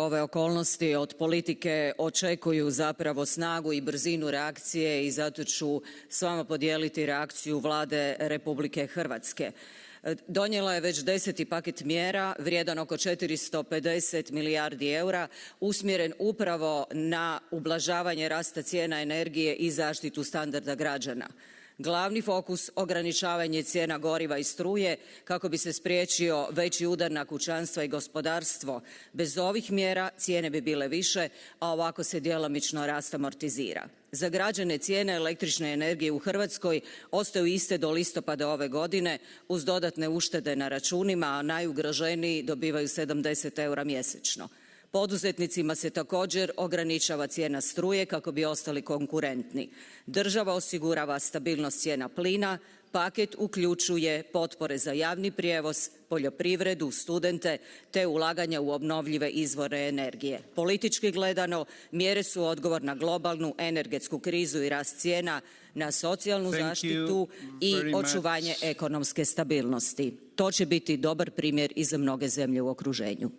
Ove okolnosti od politike očekuju zapravo snagu i brzinu reakcije i zato ću s vama podijeliti reakciju Vlade Republike Hrvatske. Donijela je već 10. paket mjera vrijedan oko 450 milijardi eura usmjeren upravo na ublažavanje rasta cijena energije i zaštitu standarda građana. Glavni fokus ograničavanje cijena goriva i struje kako bi se spriječio veći udar na kućanstva i gospodarstvo. Bez ovih mjera cijene bi bile više, a ovako se djelomično rast amortizira. Za građane cijene električne energije u Hrvatskoj ostaju iste do listopada ove godine uz dodatne uštede na računima, a najugroženiji dobivaju 70 eura mjesečno. Poduzetnicima se također ograničava cijena struje kako bi ostali konkurentni. Država osigurava stabilnost cijena plina, paket uključuje potpore za javni prijevoz, poljoprivredu, studente te ulaganja u obnovljive izvore energije. Politički gledano, mjere su odgovor na globalnu energetsku krizu i rast cijena, na socijalnu zaštitu i očuvanje ekonomske stabilnosti. To će biti dobar primjer i za mnoge zemlje u okruženju.